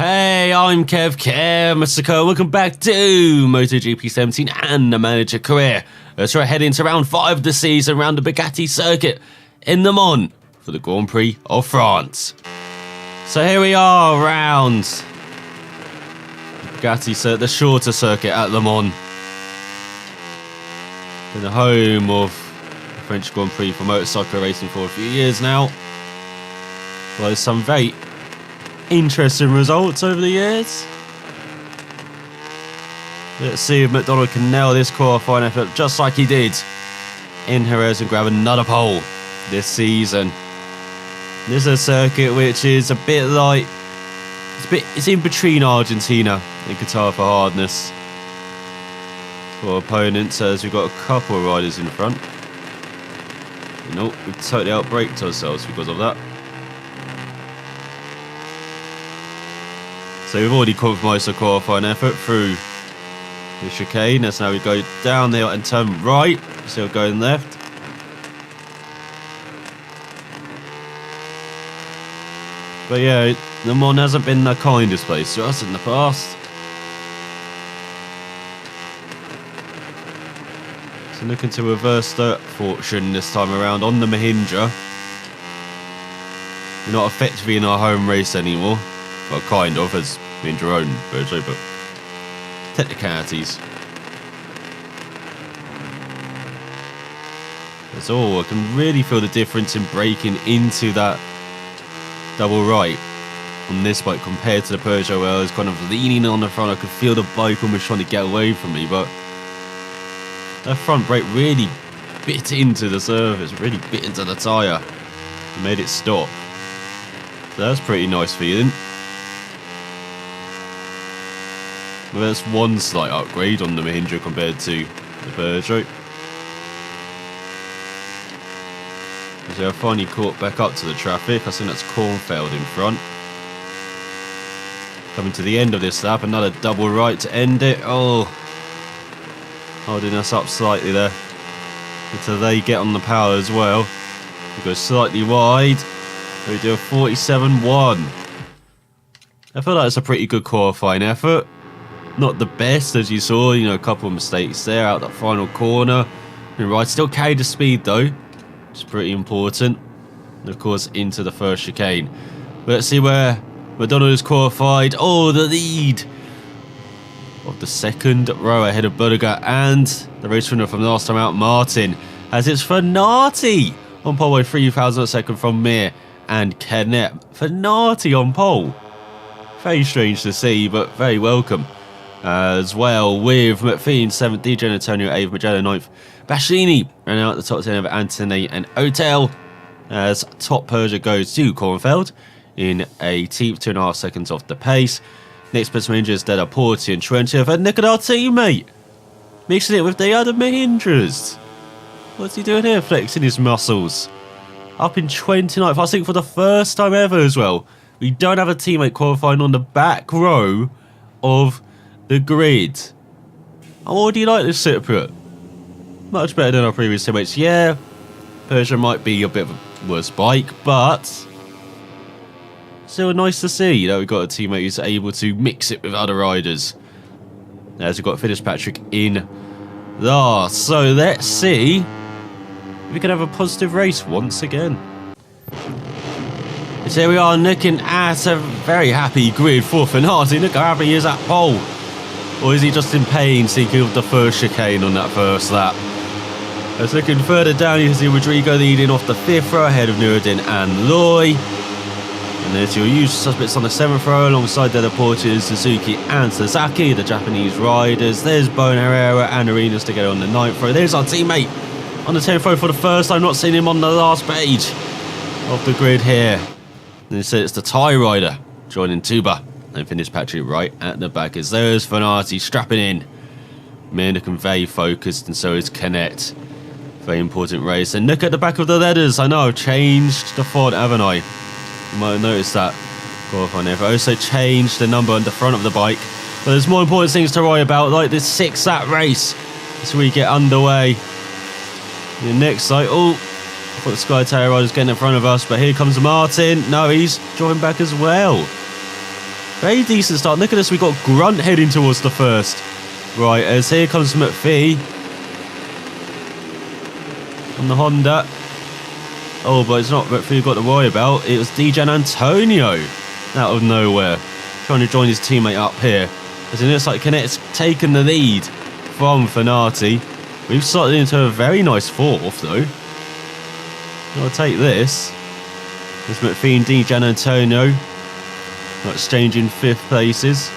Hey, I'm Kev, Mr. Cole. Welcome back to MotoGP 17 and the Manager Career. Let's try heading to round 5 of the season around the Bugatti circuit in Le Mans for the Grand Prix of France. So here we are around Bugatti, the shorter circuit at Le Mans. In the home of the French Grand Prix for motorcycle racing for a few years now. Well, there's some very interesting results over the years. Let's see if MacDonald can nail this qualifying effort just like he did in Jerez and grab another pole this season. This is a circuit which is a bit like it's in between Argentina and Qatar for hardness for opponents, as we've got a couple of riders in front. Nope, we've totally outbraked ourselves because of that. So we've already compromised the qualifying effort through the chicane. That's now we go down there and turn right. Still going left. But yeah, Le Mans hasn't been the kindest place to us in the past. So looking to reverse that fortune this time around on the Mahindra. We're not effectively in our home race anymore. Well, kind of, as being your own Virgil, but technicalities. That's all. I can really feel the difference in braking into that double right on this bike compared to the Peugeot, where I was kind of leaning on the front. I could feel the bike almost trying to get away from me, but that front brake really bit into the surface, really bit into the tyre and made it stop. So that's pretty nice feeling. Well, that's one slight upgrade on the Mahindra compared to the Peugeot. So I finally caught back up to the traffic. I think that's Kornfeld in front. Coming to the end of this lap, another double right to end it. Oh, holding us up slightly there until they get on the power as well. We go slightly wide. So we do a 47.1. I feel like it's a pretty good qualifying effort. Not the best, as you saw, a couple of mistakes there out that final corner. Right, still carried the speed though, which is pretty important. And of course, into the first chicane. But let's see where MacDonald is qualified. Oh, the lead of the second row ahead of Bodega, and the race winner from last time out, Martin, as it's Fenati on pole by 3,000 a second from Mir and Kennett. Fenati on pole. Very strange to see, but very welcome. As well, with McPhee 7th, DJ Antonio 8th, Magello 9th, Baschini and out the top 10 of Anthony and Otel, as top Peugeot goes to Kornfeld in a teep, 2.5 seconds off the pace. Next person Mahindras, Della Porti and 20th, and look at our teammate mixing it with the other Mahindras. What's he doing here, flexing his muscles? Up in 29th, I think for the first time ever as well. We don't have a teammate qualifying on the back row of the grid. What do you like this Cypriot? Much better than our previous teammates. Yeah, Peugeot might be a bit of a worse bike, but still nice to see that we've got a teammate who's able to mix it with other riders. As we've got Fitzpatrick in last. So let's see if we can have a positive race once again. So here we are looking at a very happy grid for Fenati. Look how happy he is at pole. Or is he just in pain seeking the first chicane on that first lap? As looking further down, you can see Rodrigo leading off the 5th row ahead of Nuruddin and Loy. And there's your usual suspects on the 7th row alongside Della Porti, Suzuki and Sasaki, the Japanese riders. There's Bone Herrera and Arenas together on the 9th row. There's our teammate on the 10th row for the first time. Not seeing him on the last page of the grid here. And they say it's the Thai rider joining Tuba. And Fitzpatrick right at the back as there's Fenati strapping in. Mannick very focused, and so is Kennett. Very important race. And look at the back of the letters. I know I've changed the font, haven't I? You might have noticed that. I've also changed the number on the front of the bike. But there's more important things to worry about, like this 6-lap race as we get underway. The next site. Oh, I thought the Sky Tail rider was getting in front of us, but here comes Martin. No, he's drawing back as well. Very decent start. Look at this, we got Grunt heading towards the first. Right, as here comes McPhee. On the Honda. Oh, but it's not McPhee we've got to worry about. It was DJ Antonio out of nowhere. Trying to join his teammate up here. As it looks like Canet's taken the lead from Fanati. We've slotted into a very nice fourth though. I'll take this. There's McPhee and DJ Antonio. Not exchanging fifth places.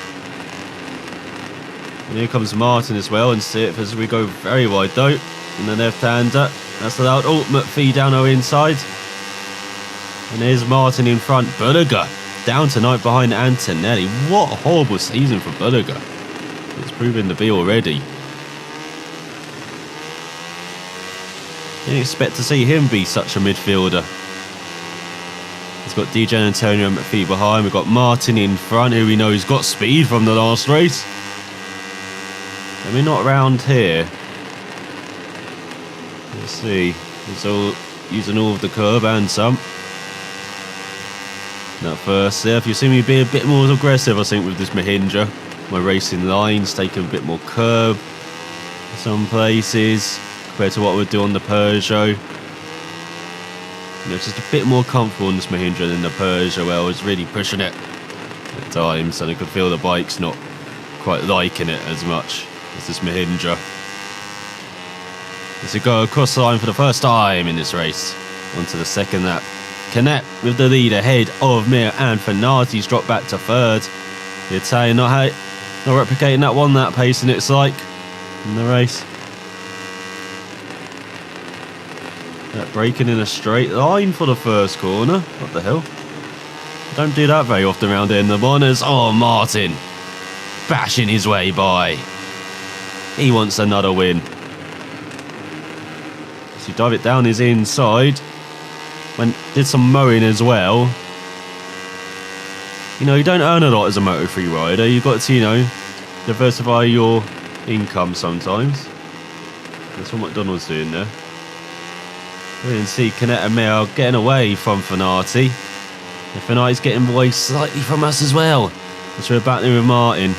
And here comes Martin as well, and Sith as we go very wide though. And the left-hander. That's allowed. Oh, McPhee down our inside. And here's Martin in front. Bulliger down tonight behind Antonelli. What a horrible season for Bulliger. It's proven to be already. Didn't expect to see him be such a midfielder. He's got DJ Antonio and McPhee behind. We've got Martin in front, who we know has got speed from the last race. And we're not around here. Let's see. He's all using all of the curb and some. That first if you see me be a bit more aggressive, I think, with this Mahindra. My racing lines taking a bit more curb in some places compared to what I would do on the Peugeot. You know, just a bit more comfortable on this Mahindra than the Peugeot, where I was really pushing it at times, and I could feel the bike's not quite liking it as much as this Mahindra. As we go across the line for the first time in this race, onto the second lap. Canet with the lead ahead of Mir, and Fanati's dropped back to third. The Italian not replicating that one lap pace, and it's like in the race. That braking in a straight line for the first corner. What the hell? Don't do that very often around here in the Bonners. Oh, Martin bashing his way by. He wants another win. So you dive it down his inside. Did some mowing as well. You know, you don't earn a lot as a Moto3 rider. You've got to, you know, diversify your income sometimes. That's what McDonald's doing there. We can see Canet and Mir getting away from Fanati. And Fanati's getting away slightly from us as well. As we're battling with Martin.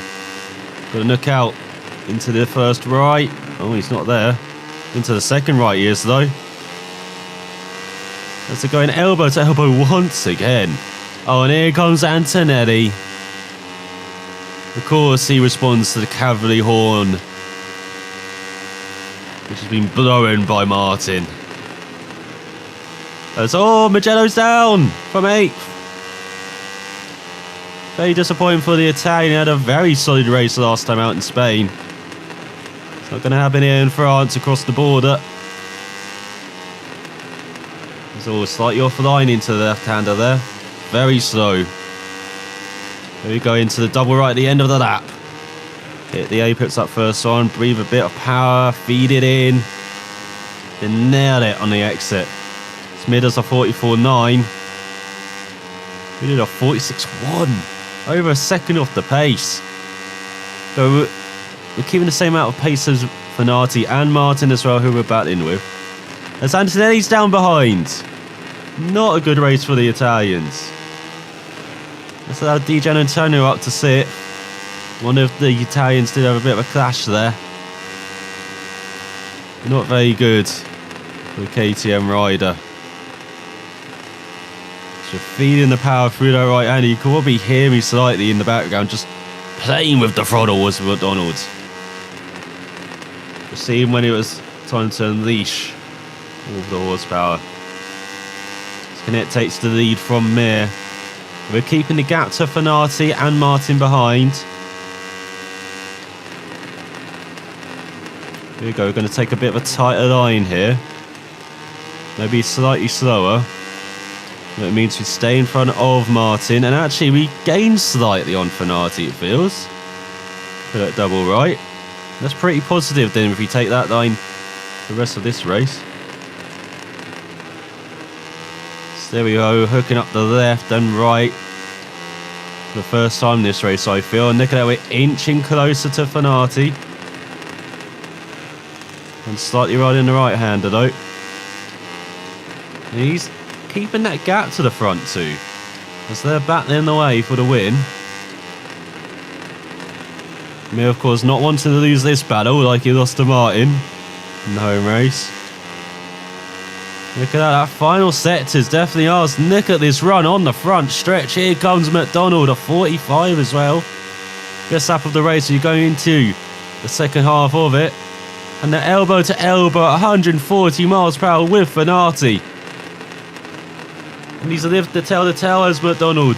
Got to look out into the first right. Oh, he's not there. Into the second right he is though. As they're going elbow to elbow once again. Oh, and here comes Antonelli. Of course, he responds to the cavalry horn, which has been blown by Martin. As Magello's down from 8th. Very disappointing for the Italian. He had a very solid race last time out in Spain. It's not going to happen here in France across the border. He's all slightly off the line into the left-hander there. Very slow. Here we go into the double right at the end of the lap. Hit the apex up first one. Breathe a bit of power. Feed it in. Then nailed it on the exit. Smid does a 44.9. We did a 46.1. Over a second off the pace. So we're keeping the same amount of pace as Fanati and Martin as well, who we're battling with. As Antonelli's down behind. Not a good race for the Italians. Let's allow DJ Antonio up to sit. One of the Italians did have a bit of a clash there. Not very good for the KTM rider. So feeding the power through that right hand. You can probably hear me slightly in the background, just playing with the throttle was McDonald's. Just seeing when it was time to unleash all of the horsepower. Canet takes the lead from Mir. We're keeping the gap to Fanati and Martin behind. Here we go, we're going to take a bit of a tighter line here. Maybe slightly slower. That means we stay in front of Martin, and actually we gain slightly on Fanati, it feels. For that double right. That's pretty positive then if we take that line the rest of this race. So there we go, hooking up the left and right. For the first time this race, I feel. And look at that, we're inching closer to Fanati. And slightly riding the right-hander though. And he's keeping that gap to the front too, as they're battling away for the win. Mir, of course, not wanting to lose this battle like he lost to Martin in the home race. Look at that, that final sector is definitely ours. Look at this run on the front stretch. Here comes MacDonald, a 45 as well. Best lap of the race, you're going into the second half of it. And the elbow to elbow at 140 miles per hour with Fanati. And he's lived to tell the tale as MacDonald.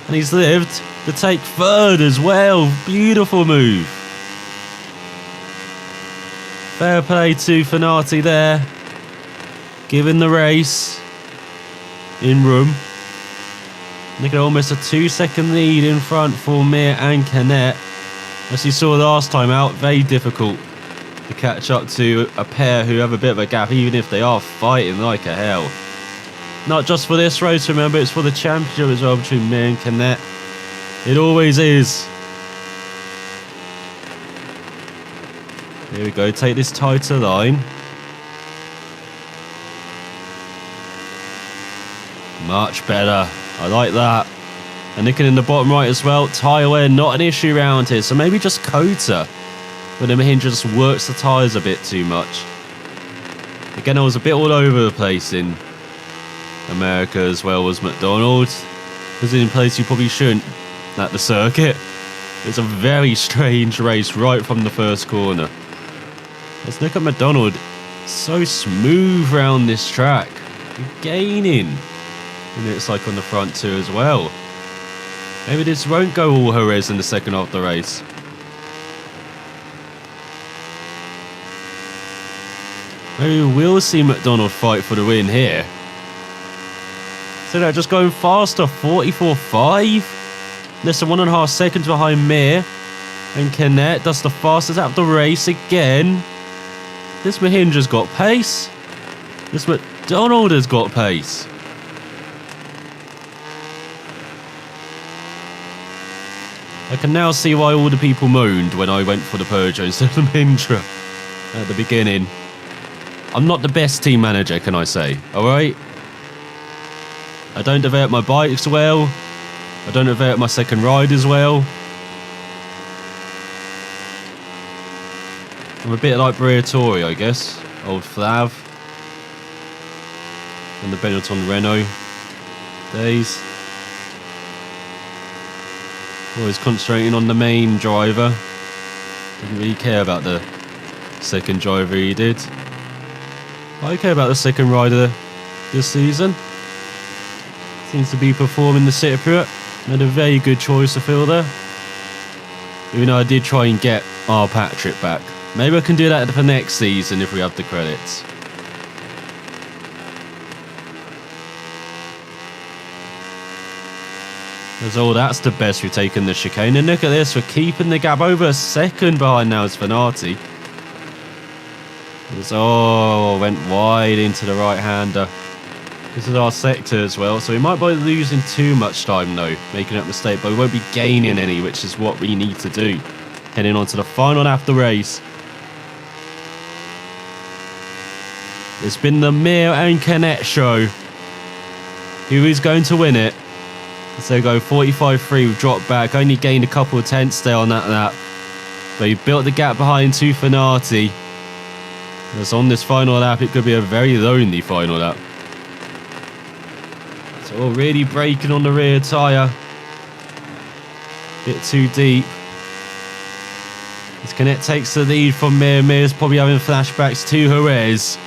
And he's lived to take third as well. Beautiful move. Fair play to Fanati there. Giving the race in room. Look at almost a 2-second lead in front for Mir and Canet. As you saw last time out, very difficult to catch up to a pair who have a bit of a gap, even if they are fighting like a hell. Not just for this race, remember, it's for the championship as well between Mir and Canet. It always is. Here we go, take this tighter line. Much better. I like that. And nicking in the bottom right as well. Tyre wear, not an issue around here. So maybe just Kota. But the Mahindra just works the tyres a bit too much. Again, I was a bit all over the place in America as well as MacDonald. Was in a place you probably shouldn't at the circuit. It's a very strange race right from the first corner. Let's look at MacDonald. So smooth around this track. You're gaining. And it's like on the front too as well. Maybe this won't go all Jerez in the second half of the race. Maybe we'll see MacDonald fight for the win here. So they're just going faster, 44.5. Less than 1.5 seconds behind Mir. And Canet does the fastest out of the race again. This Mahindra's got pace. This MacDonald has got pace. I can now see why all the people moaned when I went for the Peugeot instead of the Mahindra at the beginning. I'm not the best team manager, can I say? Alright? I don't develop my bikes well. I don't develop my second ride as well. I'm a bit like Briatore, I guess. Old Flav. And the Benetton Renault days. Always concentrating on the main driver. Didn't really care about the second driver he did. I care about the second rider this season. Seems to be performing the Citroën. Made a very good choice to fill there. Even though I did try and get our Patrick back. Maybe I can do that for next season if we have the credits. Oh, that's the best we've taken the chicane. And look at this, we're keeping the gap over a second behind now is Fanati. Oh, went wide into the right-hander. This is our sector as well, so we might be losing too much time though, making that mistake, but we won't be gaining any, which is what we need to do. Heading on to the final lap of the race. It's been the Mir and Canet show. Who is going to win it? So go 45.3, we've dropped back, only gained a couple of tenths there on that lap. But you built the gap behind to Fanati. As on this final lap, it could be a very lonely final lap. So already braking on the rear tyre. Bit too deep. As Canet takes the lead from Mir. Mir's probably having flashbacks to Jerez.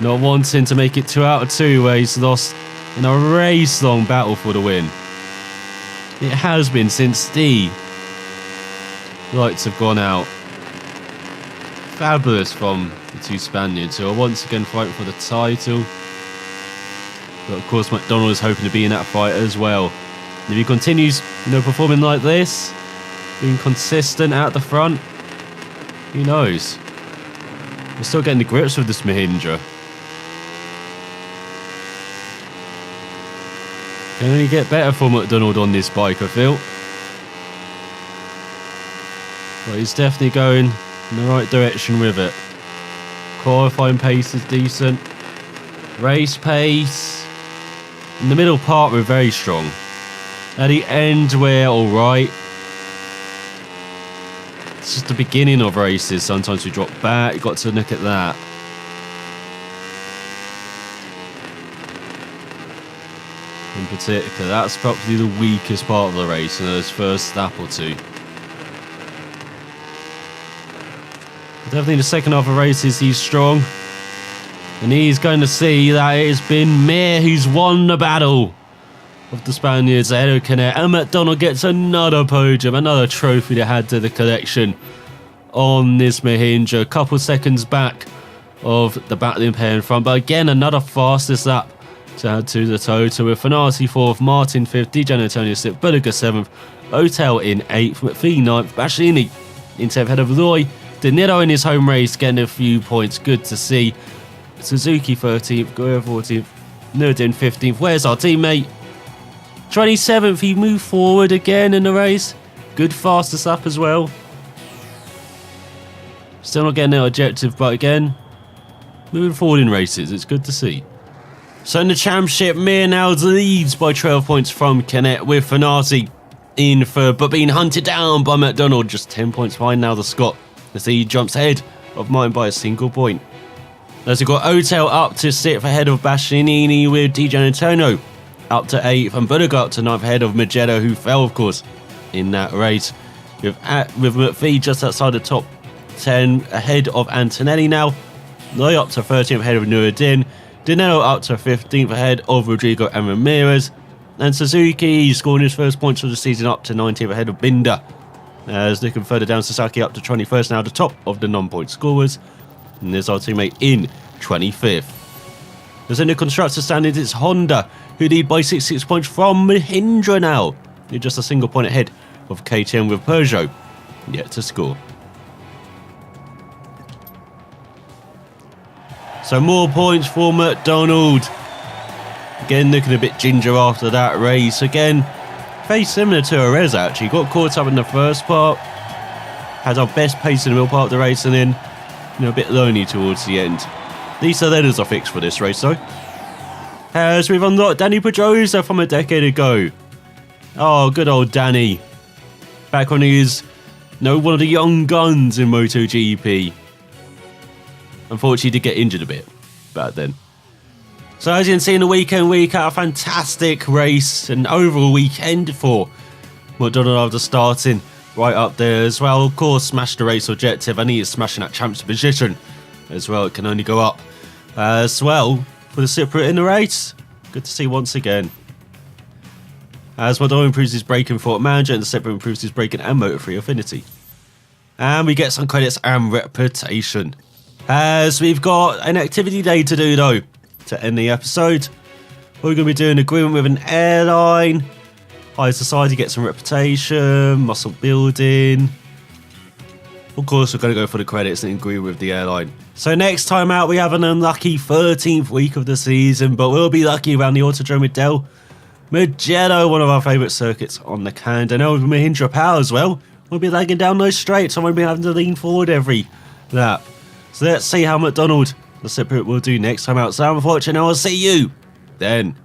Not wanting to make it 2 out of 2 where he's lost in a race-long battle for the win. It has been since the lights have gone out. Fabulous from the two Spaniards who are once again fighting for the title. But of course MacDonald is hoping to be in that fight as well. And if he continues, performing like this, being consistent out the front, who knows? We're still getting the grips with this Mahindra. Can only get better for MacDonald on this bike, I feel. But he's definitely going in the right direction with it. Qualifying pace is decent. Race pace. In the middle part, we're very strong. At the end, we're alright. It's just the beginning of races. Sometimes we drop back. You've got to look at that. In particular, that's probably the weakest part of the race in those first lap or two. Definitely the second half of races, he's strong. And he's going to see that it's been Mir who's won the battle of the Spaniards ahead of Canet. And MacDonald gets another podium, another trophy to add to the collection on this Mahindra. A couple seconds back of the battling pair in front. But again, another fastest lap to add to the total, with Fanati 4th, Martin 5th, DJ Antonio 6th, Bulliger 7th, Otel in 8th, McPhee 9th, Bastianini in 10th, ahead of Roy De Niro in his home race, getting a few points. Good to see. Suzuki 13th, Goya 14th, Nurdin 15th. Where's our teammate? 27th, he moved forward again in the race. Good fastest lap as well. Still not getting their objective, but again, moving forward in races, it's good to see. So in the championship, Mir now leads by 12 points from Canet, with Fanati in third, but being hunted down by MacDonald, just 10 points behind now the Scot, as he jumps ahead of Martin by a single point. As we've got Otel up to 6th ahead of Bastianini, with DJ Antonio up to 8th, and Bulliger up to 9th ahead of Magello, who fell of course in that race, with McPhee just outside the top 10 ahead of Antonelli now. Loy up to 13th ahead of Nuruddin. Dinello up to 15th ahead of Rodrigo and Ramirez. And Suzuki scoring his first points of the season up to 19th ahead of Binder. As looking further down, Sasaki up to 21st, now the top of the non-point scorers. And there's our teammate in 25th. As in the constructor standings, it's Honda who lead by 66 points from Mahindra now. They're just a single point ahead of KTM, with Peugeot yet to score. So more points for MacDonald. Again, looking a bit ginger after that race. Again, very similar to Arez actually. Got caught up in the first part. Had our best pace in the middle part of the race, and then a bit lonely towards the end. These leathers are fixed for this race though. As we've unlocked Danny Pedrosa from a decade ago. Oh, good old Danny. Back when he was one of the young guns in MotoGP. Unfortunately, he did get injured a bit back then. So as you can see in the weekend, week out, a fantastic race, an overall weekend for MacDonald after starting right up there as well. Of course, smashed the race objective, and he is smashing that championship position as well. It can only go up as well for the Cypriot in the race. Good to see once again. As MacDonald improves his braking for manager, and the Cypriot improves his braking and motor free affinity. And we get some credits and reputation. As we've got an activity day to do though, to end the episode. We're going to be doing an agreement with an airline. High society, get some reputation, muscle building. Of course, we're going to go for the credits and agree with the airline. So next time out, we have an unlucky 13th week of the season, but we'll be lucky around the Autodrome del Mugello, one of our favourite circuits on the calendar. Now with Mahindra Power as well, we'll be lagging down those straights, so we'll be having to lean forward every lap. So let's see how MacDonald, the Cypriot, will do next time out. So I'm fortunate, I'll see you then.